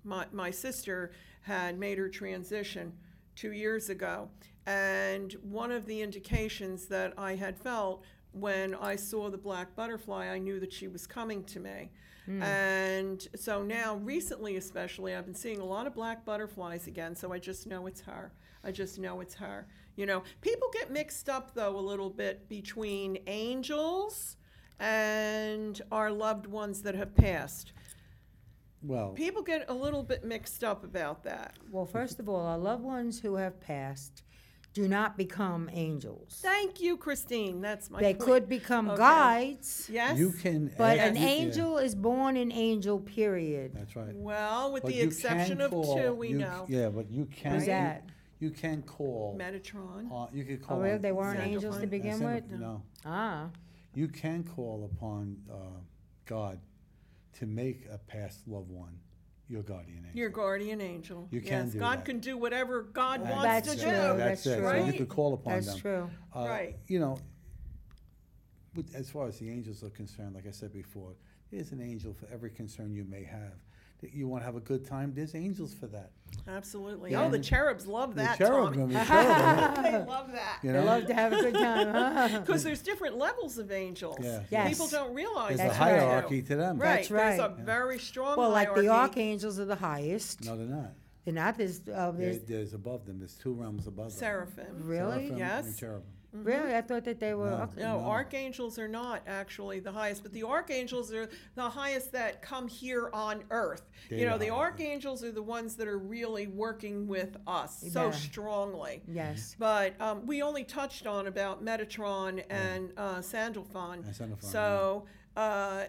A: my sister had made her transition 2 years ago, and one of the indications that I had felt when I saw the black butterfly, I knew that she was coming to me. And so now, recently especially, I've been seeing a lot of black butterflies again, so I just know it's her. I just know it's her. You know, people get mixed up, though, a little bit between angels and our loved ones that have passed.
C: Well,
A: People get a little bit mixed up about that.
B: Well, first of all, our loved ones who have passed do not become angels.
A: Thank you, Christine. That's my
B: They
A: point.
B: could become
A: Okay.
B: guides,
A: Yes?
C: you can.
B: but
C: add-
B: an
C: you- yeah,
B: angel is born an angel, period.
C: That's right.
A: Well, with
C: But
A: the
C: you
A: exception
C: can
A: of
C: call-
A: two, we
C: you-
A: know.
C: Yeah, but you can.
B: Who's that?
C: You can call.
A: Metatron.
C: You could call.
B: Oh, really?
C: on-
B: They weren't
A: Sandalphon.
B: angels to begin with?
C: No.
B: Ah,
C: You can call upon God to make a past loved one your guardian angel.
A: Your guardian angel.
C: You can
A: Yes,
C: do
A: God
C: that.
A: can do whatever God
C: That's
A: wants to
B: true.
A: do.
C: That's it. So
A: right?
C: you could call upon
B: that's
C: them.
B: true.
A: Right.
C: You know, as far as the angels are concerned, like I said before, there's an angel for every concern you may have. That you want to have a good time, there's angels for that.
A: Absolutely.
B: Yeah.
A: Oh, the cherubs love that,
C: the cherubim,
A: Tommy.
C: the cherubim,
A: They love that.
C: you
B: They
C: know.
B: love to have a good time.
A: Because there's different levels of angels.
C: Yeah.
B: Yes.
A: People don't realize
C: There's a
B: That's right.
C: hierarchy to them.
A: Right.
B: That's
A: There's a
B: right.
A: very strong
B: Well, like
A: hierarchy.
B: the archangels are the highest.
C: No, they're not.
B: They're not.
C: There's above them. There's two realms above them.
A: Seraphim.
B: Really?
C: Seraphim
A: Yes.
C: and cherubim.
B: Really? I thought that they were.
C: No.
B: okay.
A: No,
C: No.
A: archangels are not actually the highest, but the archangels are the highest that come here on earth.
C: They're
A: You know,
C: the
A: the
C: highest.
A: archangels are the ones that are really working with us so
B: Yeah.
A: strongly.
B: Yes.
A: But we only touched on about Metatron and Sandalphon.
C: And Sandalphon,
A: So,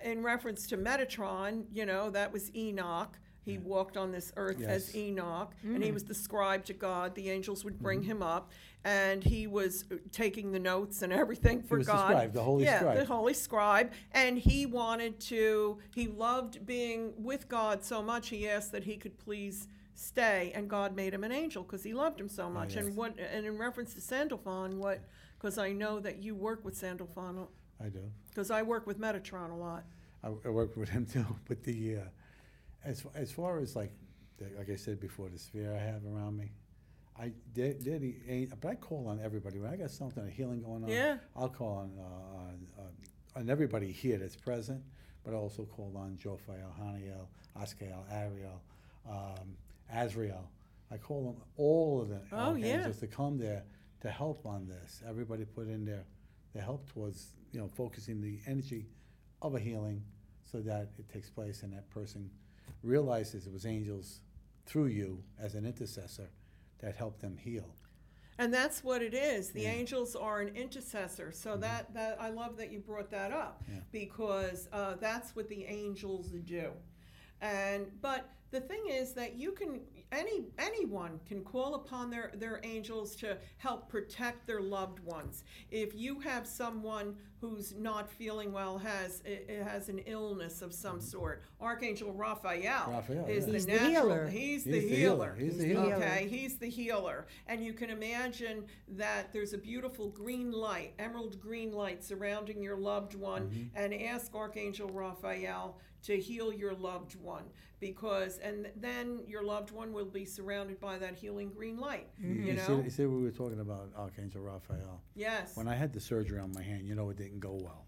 A: in reference to Metatron, you know, that was Enoch. He walked on this earth as
C: Yes.
A: Enoch, and he was the scribe to God. The angels would bring him up, and he was taking the notes and everything for
C: was the
A: God.
C: scribe, the holy
A: yeah,
C: scribe.
A: the holy scribe. And he loved being with God so much, he asked that he could please stay, and God made him an angel because he loved him so much.
C: yes.
A: And in reference to Sandalphon, because I know that you work with Sandalphon,
C: I do.
A: because I work with Metatron a lot.
C: I work with him too. But as far as like I said before, the sphere I have around me, but I call on everybody. When I got something, a healing going on,
A: Yeah.
C: I'll call on everybody here that's present, but I also call on Jophael, Haniel, Askael, Ariel, Azrael. I call them all of them
A: Oh, yeah.
C: archangels to come there to help on this. Everybody put in their help towards focusing the energy of a healing so that it takes place and that person realizes it was angels through you as an intercessor that helped them heal.
A: And that's what it is. The
C: Yeah.
A: angels are an intercessor. So that I love that you brought that up,
C: Yeah.
A: because that's what the angels do. But the thing is that anyone can call upon their angels to help protect their loved ones. If you have someone who's not feeling well has an illness of some sort. Archangel Raphael is
C: yeah.
B: He's
A: the
B: the
A: natural.
B: healer.
A: He's
C: He's
A: the
C: the
A: healer.
C: healer. He's the healer.
A: Okay, he's the healer. And you can imagine that there's a beautiful green light, emerald green light surrounding your loved one, and ask Archangel Raphael to heal your loved one, and then your loved one will be surrounded by that healing green light. You know?
C: You see, we were talking about Archangel Raphael.
A: Yes.
C: When I had the surgery on my hand, it didn't go well.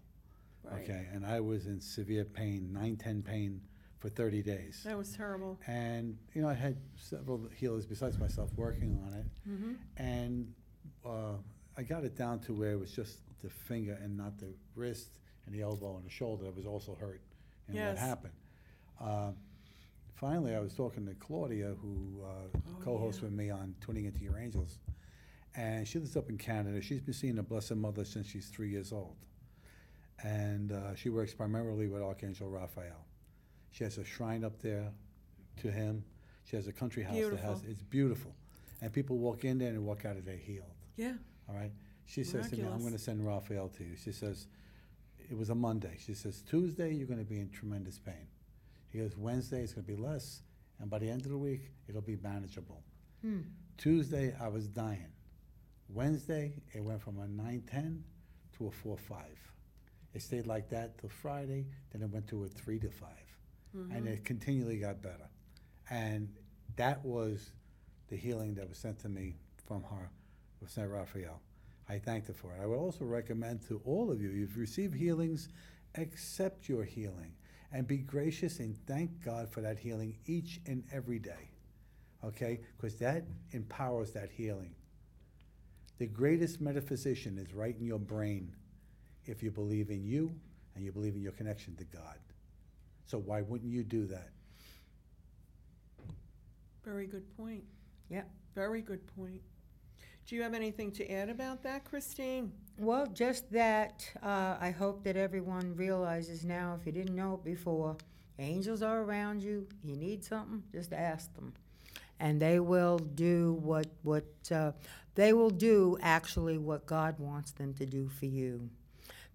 A: Right.
C: Okay, and I was in severe pain, 9-10 pain for 30 days.
A: That was terrible.
C: And, I had several healers besides myself working on it. And I got it down to where it was just the finger and not the wrist and the elbow and the shoulder that was also hurt. And
A: Yes.
C: what happened? Finally, I was talking to Claudia, who co-hosts with me on Tuning Into Your Angels. And she lives up in Canada. She's been seeing the Blessed Mother since she's 3 years old. And she works primarily with Archangel Raphael. She has a shrine up there to him. She has a country house it's beautiful. And people walk in there and walk out of there healed.
A: Yeah.
C: All right? She says to me, I'm
A: Miraculous.
C: going to send Raphael to you. She says, it was a Monday. She says, Tuesday, you're going to be in tremendous pain. He goes, Wednesday, it's going to be less. And by the end of the week, it'll be manageable. Tuesday, I was dying. Wednesday, it went from a 9-10 to a 4-5. It stayed like that till Friday, then it went to a 3-5. And it continually got better. And that was the healing that was sent to me from her, with Saint Raphael. I thanked her for it. I would also recommend to all of you, if you've received healings, accept your healing and be gracious and thank God for that healing each and every day, okay? Because that empowers that healing. The greatest metaphysician is right in your brain if you believe in you and you believe in your connection to God. So why wouldn't you do that?
A: Very good point.
B: Yeah.
A: Very good point. Do you have anything to add about that, Christine?
B: Well, just that I hope that everyone realizes now, if you didn't know it before, angels are around you. You need something, just ask them. And they will do they will do actually what God wants them to do for you.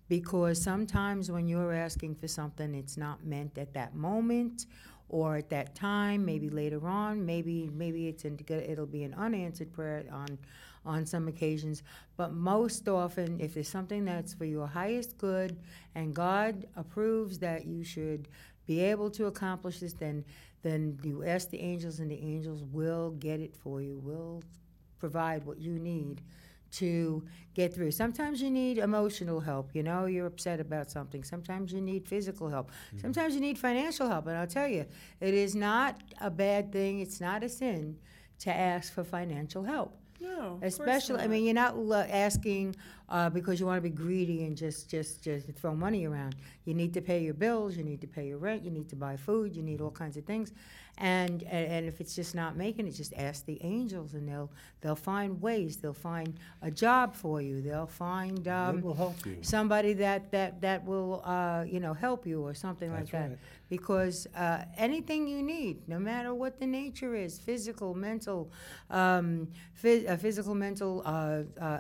B: Because sometimes when you're asking for something, it's not meant at that moment or at that time, maybe later on, maybe it'll be an unanswered prayer on some occasions. But most often, if there's something that's for your highest good and God approves that you should be able to accomplish this, then you ask the angels and the angels will get it for you, will provide what you need to get through. Sometimes you need emotional help, you're upset about something. Sometimes you need physical help. Sometimes you need financial help. And I'll tell you, it is not a bad thing, it's not a sin to ask for financial help.
A: No,
B: Especially, you're not asking because you want to be greedy and just throw money around. You need to pay your bills, you need to pay your rent, you need to buy food, you need all kinds of things. And if it's just not making it, just ask the angels, and they'll find ways. They'll find a job for you. They'll find
C: They will help you.
B: somebody that will help you or something like
C: That's
B: that.
C: right.
B: Because anything you need, no matter what the nature is, physical, mental,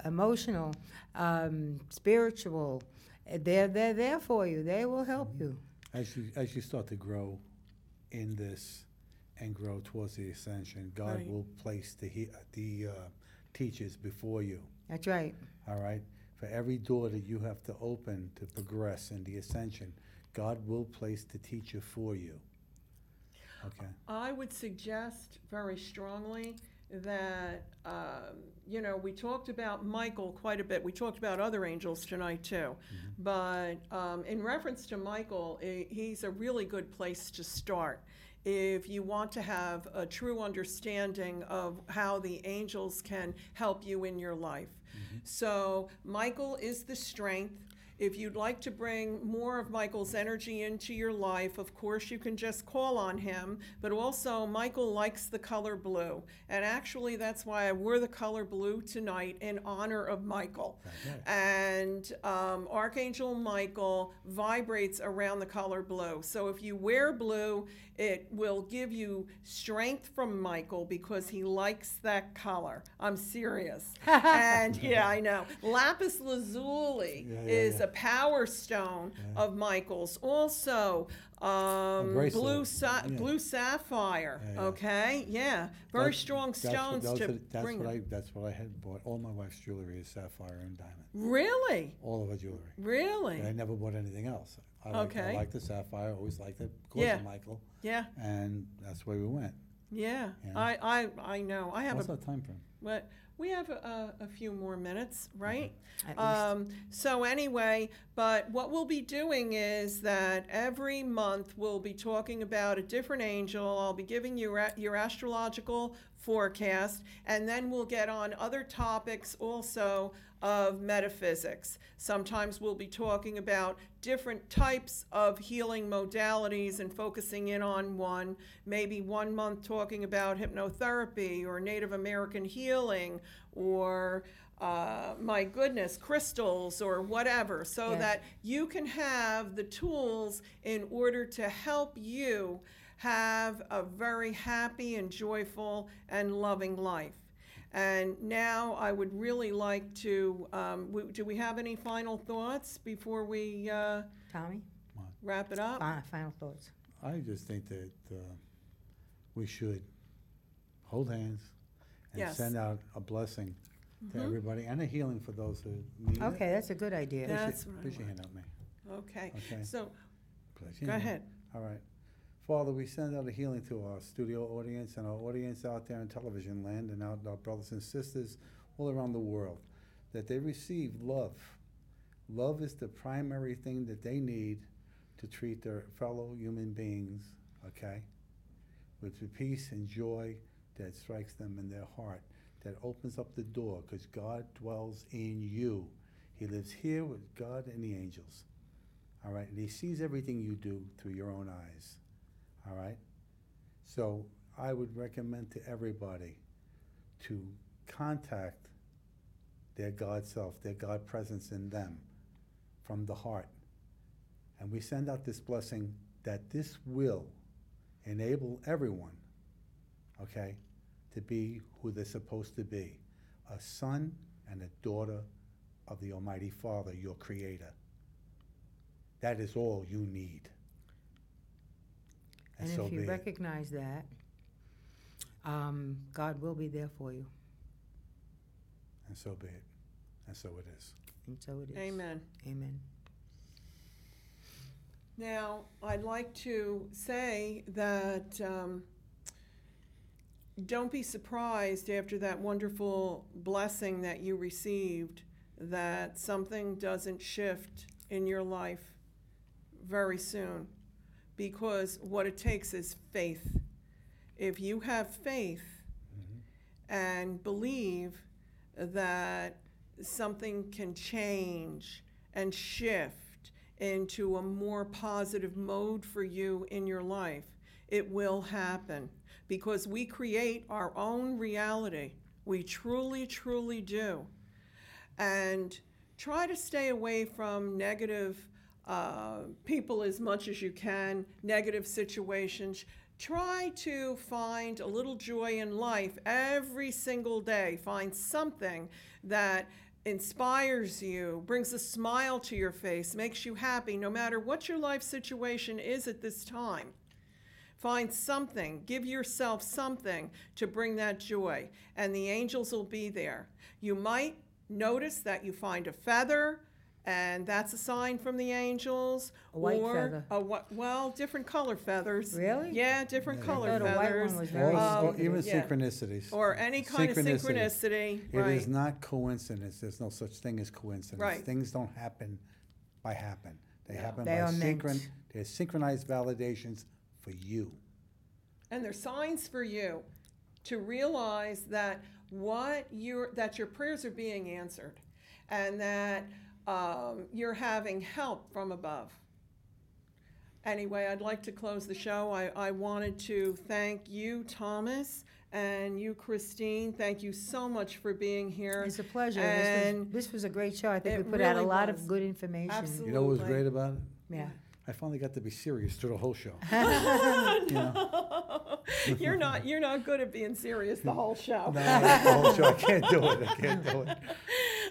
B: emotional, spiritual, they're there for you. They will help you.
C: As you start to grow in this and grow towards the ascension, God
A: Right.
C: will place the teachers before you.
B: That's right.
C: All right? For every door that you have to open to progress in the ascension, God will place the teacher for you. Okay?
A: I would suggest very strongly that, we talked about Michael quite a bit. We talked about other angels tonight too. But in reference to Michael, he's a really good place to start if you want to have a true understanding of how the angels can help you in your life. So Michael is the strength. If you'd like to bring more of Michael's energy into your life, of course, you can just call on him. But also, Michael likes the color blue. And actually, that's why I wore the color blue tonight in honor of Michael.
C: Okay.
A: And Archangel Michael vibrates around the color blue. So if you wear blue, it will give you strength from Michael because he likes that color. I'm serious. And yeah, I know. Lapis lazuli is a Power Stone
C: Yeah.
A: of Michael's. Also,
C: bracelet.
A: blue sapphire.
C: Yeah, yeah.
A: Okay, yeah, very
C: That-
A: strong stones bring them.
C: That's what I had bought. All my wife's jewelry is sapphire and diamond.
A: Really,
C: All of her jewelry.
A: really.
C: And I never bought anything else. I
A: Okay.
C: like the sapphire. Always liked it because
A: Yeah.
C: of Michael.
A: Yeah,
C: And that's where we went.
A: yeah.
C: Yeah.
A: I know. I have
C: What's
A: a.
C: our time frame?
A: But we have a few more minutes, right?
B: At least.
A: So anyway, but what we'll be doing is that every month we'll be talking about a different angel. I'll be giving you your astrological forecast, and then we'll get on other topics also of metaphysics. Sometimes we'll be talking about different types of healing modalities and focusing in on one. Maybe 1 month talking about hypnotherapy or Native American healing or my goodness, crystals or whatever, so
B: Yes.
A: that you can have the tools in order to help you have a very happy and joyful and loving life. And now I would really like to, do we have any final thoughts before we
B: Tommy,
A: wrap it up?
B: final thoughts.
C: I just think that we should hold hands and
A: Yes.
C: send out a blessing to everybody and a healing for those who need it.
B: Okay, that's a good idea.
A: Yeah. That's what I
C: Put your
A: want.
C: hand up, me.
A: Okay,
C: Okay.
A: so,
C: Place your
A: go
C: hand.
A: ahead.
C: All right. Father, we send out a healing to our studio audience and our audience out there in television land and our brothers and sisters all around the world, that they receive love. Love is the primary thing that they need to treat their fellow human beings, okay, with the peace and joy that strikes them in their heart, that opens up the door, because God dwells in you. He lives here with God and the angels, all right? And he sees everything you do through your own eyes, all right? So I would recommend to everybody to contact their God self, their God presence in them from the heart. And we send out this blessing that this will enable everyone, okay, to be who they're supposed to be, a son and a daughter of the Almighty Father, your Creator. That is all you need.
B: And
C: so
B: if you
C: be it.
B: recognize that, God will be there for you.
C: And so be it. And so it is.
B: And so it is.
A: Amen.
B: Amen.
A: Now, I'd like to say that don't be surprised after that wonderful blessing that you received that something doesn't shift in your life very soon, because what it takes is faith. If you have faith and believe that something can change and shift into a more positive mode for you in your life, it will happen, because we create our own reality. We truly, truly do. And try to stay away from negative people as much as you can, negative situations. Try to find a little joy in life every single day. Find something that inspires you, brings a smile to your face, makes you happy, no matter what your life situation is at this time. Find something, give yourself something to bring that joy, and the angels will be there. You might notice that you find a feather, and that's a sign from the angels.
B: A white
A: or
B: feather.
A: Well, different color feathers.
B: Really?
A: Yeah, different
C: Yeah.
A: color
B: I thought a white
A: feathers.
B: one was very
C: Or
B: sensitive.
C: even
A: yeah.
C: synchronicities.
A: Or any kind of synchronicity.
C: It
A: Right.
C: is not coincidence. There's no such thing as coincidence.
A: Right.
C: Things don't happen by happen. They
A: No.
C: happen
B: They
C: by
B: are meant.
C: They're synchronized validations for you.
A: And they're signs for you to realize that that your prayers are being answered, and that you're having help from above. Anyway, I'd like to close the show. I wanted to thank you, Thomas, and you, Christine. Thank you so much for being here.
B: It's a pleasure.
A: And
B: This was a great show. I think
A: it
B: we put out a
A: really
B: lot
A: was.
B: of good information.
A: Absolutely.
C: You know what was great about it?
B: Yeah.
C: I finally got to be serious through the whole show.
A: You're not good at being serious the whole show.
C: No, the whole show. I can't do it.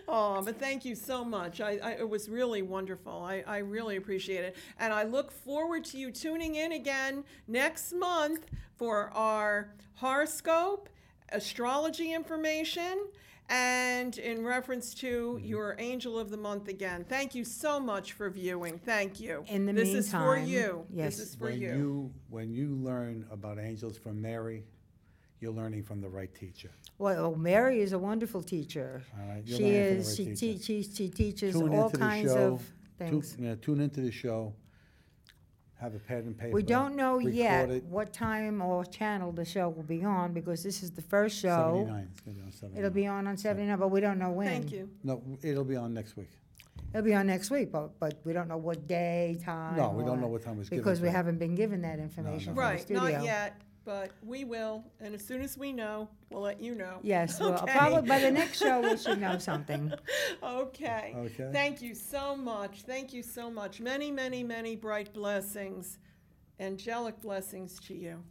A: Oh, but thank you so much. It was really wonderful. I really appreciate it. And I look forward to you tuning in again next month for our horoscope, astrology information, and in reference to your angel of the month again. Thank you so much for viewing. Thank you.
B: In the
A: this is for
B: meantime,
A: you.
B: yes.
A: This is for you.
C: When you learn about angels from Mary, you're learning from the right teacher.
B: Well, Mary is a wonderful teacher.
C: All right, you're
B: She
C: learning from the
B: is.
C: right teacher.
B: She teaches
C: Tune
B: all
C: into the
B: kinds
C: show.
B: of things.
C: Tune into the show. Have a pen and paper.
B: We don't know
C: record
B: yet
C: it.
B: what time or channel the show will be on because this is the first show.
C: 79. It's gonna be on 79.
B: It'll be on 79, but we don't know when.
A: Thank you.
C: No, it'll be on next week.
B: It'll be on next week, but we don't know what day, time.
C: No, we
B: or-
C: don't know what time it's given.
B: Because we
C: to.
B: haven't been given that information
C: no.
B: from the
A: Right,
B: studio.
A: not yet, but we will. And as soon as we know, we'll let you know.
B: Yes, well,
A: Okay.
B: probably by the next show we should know something.
A: Okay.
C: Okay.
A: Thank you so much. Thank you so much. Many, many, many bright blessings, angelic blessings to you.